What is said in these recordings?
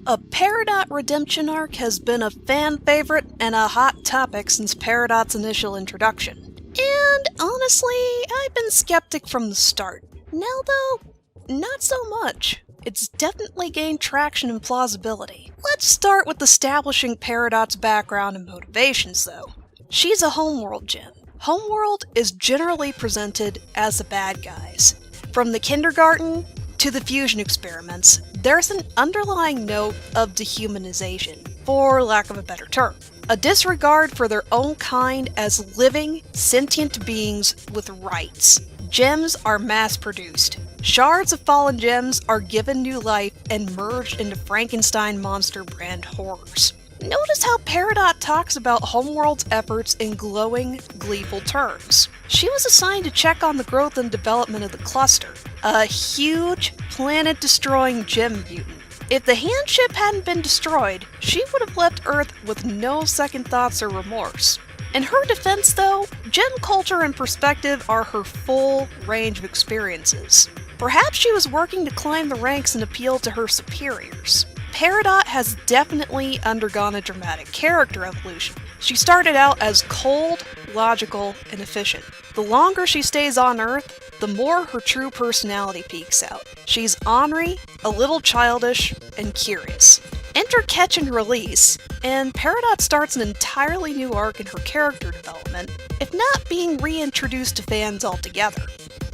A Peridot redemption arc has been a fan favorite and a hot topic since Peridot's initial introduction. And honestly, I've been skeptic from the start. Now though, not so much. It's definitely gained traction and plausibility. Let's start with establishing Peridot's background and motivations though. She's a homeworld gem. Homeworld is generally presented as the bad guys. From the kindergarten to the fusion experiments, there's an underlying note of dehumanization, for lack of a better term. A disregard for their own kind as living, sentient beings with rights. Gems are mass-produced. Shards of fallen gems are given new life and merged into Frankenstein monster brand horrors. Notice how Peridot talks about Homeworld's efforts in glowing, gleeful terms. She was assigned to check on the growth and development of the cluster, a huge, planet-destroying gem mutant. If the handship hadn't been destroyed, she would have left Earth with no second thoughts or remorse. In her defense though, gem culture and perspective are her full range of experiences. Perhaps she was working to climb the ranks and appeal to her superiors. Peridot has definitely undergone a dramatic character evolution. She started out as cold, logical, and efficient. The longer she stays on Earth, the more her true personality peeks out. She's ornery, a little childish, and curious. Enter Catch and Release, and Peridot starts an entirely new arc in her character development, if not being reintroduced to fans altogether.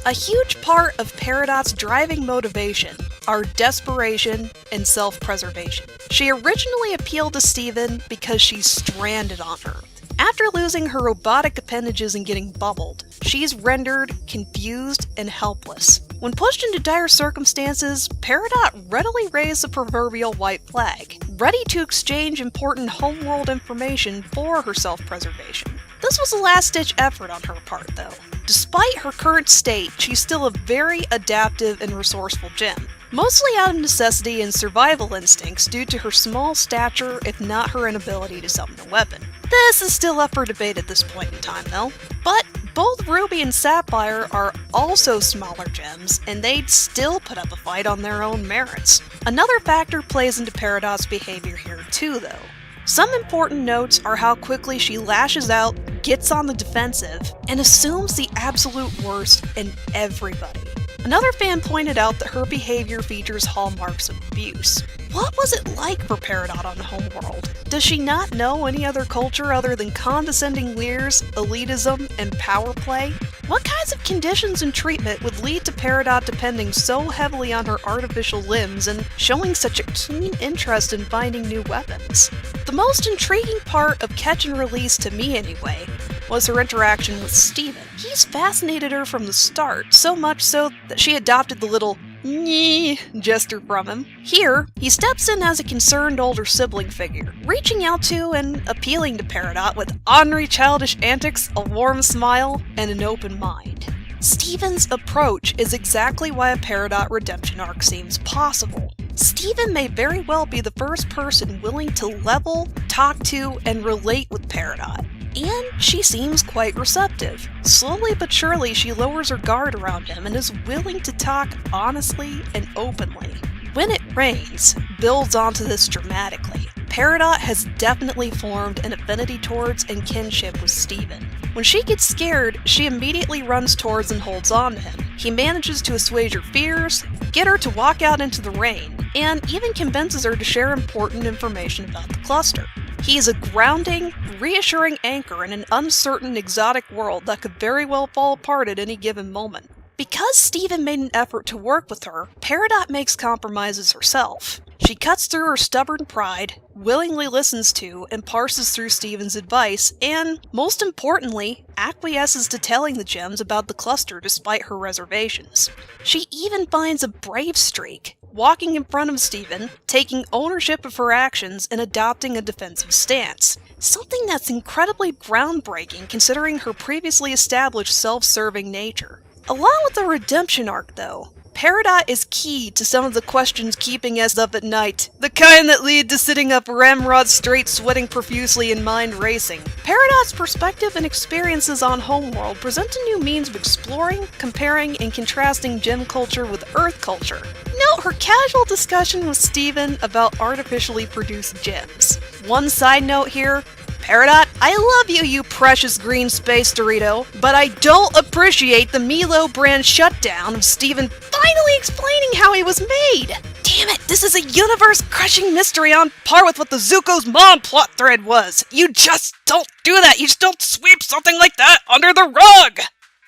A huge part of Peridot's driving motivation are desperation and self-preservation. She originally appealed to Steven because she's stranded on Earth. After losing her robotic appendages and getting bubbled, she's rendered confused and helpless. When pushed into dire circumstances, Peridot readily raised the proverbial white flag, ready to exchange important homeworld information for her self-preservation. This was a last-ditch effort on her part, though. Despite her current state, she's still a very adaptive and resourceful gem, mostly out of necessity and survival instincts due to her small stature, if not her inability to summon a weapon. This is still up for debate at this point in time, though. But both Ruby and Sapphire are also smaller gems, and they'd still put up a fight on their own merits. Another factor plays into Peridot's behavior here too, though. Some important notes are how quickly she lashes out, gets on the defensive, and assumes the absolute worst in everybody. Another fan pointed out that her behavior features hallmarks of abuse. What was it like for Peridot on Homeworld? Does she not know any other culture other than condescending leers, elitism, and power play? What kinds of conditions and treatment would lead to Peridot depending so heavily on her artificial limbs and showing such a keen interest in finding new weapons? The most intriguing part of Catch and Release, to me anyway, was her interaction with Steven. He's fascinated her from the start, so much so that she adopted the little "nyeh" gesture from him. Here, he steps in as a concerned older sibling figure, reaching out to and appealing to Peridot with ornery childish antics, a warm smile, and an open mind. Steven's approach is exactly why a Peridot redemption arc seems possible. Steven may very well be the first person willing to level, talk to, and relate with Peridot. And she seems quite receptive. Slowly but surely she lowers her guard around him and is willing to talk honestly and openly. When It Rains builds onto this dramatically. Peridot has definitely formed an affinity towards and kinship with Steven. When she gets scared, she immediately runs towards and holds on to him. He manages to assuage her fears, get her to walk out into the rain, and even convinces her to share important information about the cluster. He is a grounding, reassuring anchor in an uncertain, exotic world that could very well fall apart at any given moment. Because Steven made an effort to work with her, Peridot makes compromises herself. She cuts through her stubborn pride, willingly listens to and parses through Steven's advice, and, most importantly, acquiesces to telling the gems about the cluster despite her reservations. She even finds a brave streak, walking in front of Steven, taking ownership of her actions, and adopting a defensive stance. Something that's incredibly groundbreaking considering her previously established self-serving nature. Along with the redemption arc, though, Peridot is key to some of the questions keeping us up at night, the kind that lead to sitting up ramrod straight, sweating profusely and mind racing. Peridot's perspective and experiences on Homeworld present a new means of exploring, comparing, and contrasting gem culture with Earth culture. Note her casual discussion with Steven about artificially produced gems. One side note here, Peridot, I love you, you precious green space Dorito, but I don't appreciate the Milo brand shutdown of Steven finally explaining how he was made. Damn it, this is a universe-crushing mystery on par with what the Zuko's mom plot thread was. You just don't do that. You just don't sweep something like that under the rug.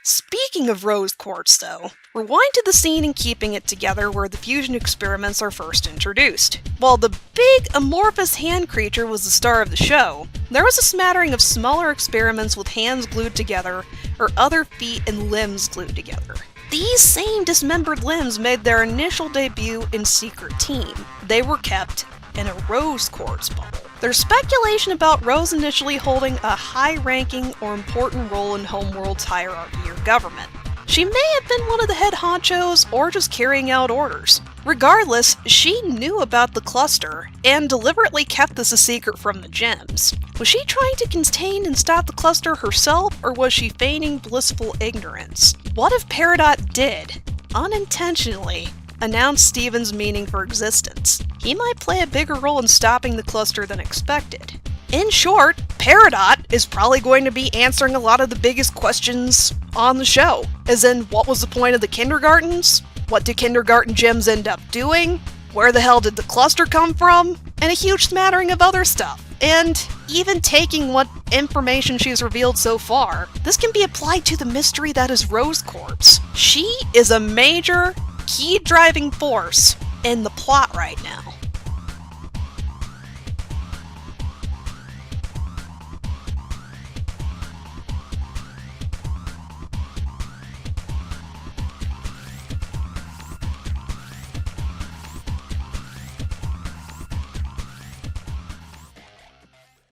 Speaking of rose quartz, though, rewind to the scene in Keeping It Together where the fusion experiments are first introduced. While the big amorphous hand creature was the star of the show, there was a smattering of smaller experiments with hands glued together or other feet and limbs glued together. These same dismembered limbs made their initial debut in Secret Team. They were kept in a rose quartz bubble. There's speculation about Rose initially holding a high-ranking or important role in Homeworld's hierarchy or government. She may have been one of the head honchos or just carrying out orders. Regardless, she knew about the cluster and deliberately kept this a secret from the gems. Was she trying to contain and stop the cluster herself, or was she feigning blissful ignorance? What if Peridot did, unintentionally, announce Steven's meaning for existence? He might play a bigger role in stopping the cluster than expected. In short, Peridot is probably going to be answering a lot of the biggest questions on the show. As in, what was the point of the kindergartens? What do kindergarten gems end up doing? Where the hell did the cluster come from? And a huge smattering of other stuff. And even taking what information she's revealed so far, this can be applied to the mystery that is Rose Quartz. She is a major, key driving force in the plot right now.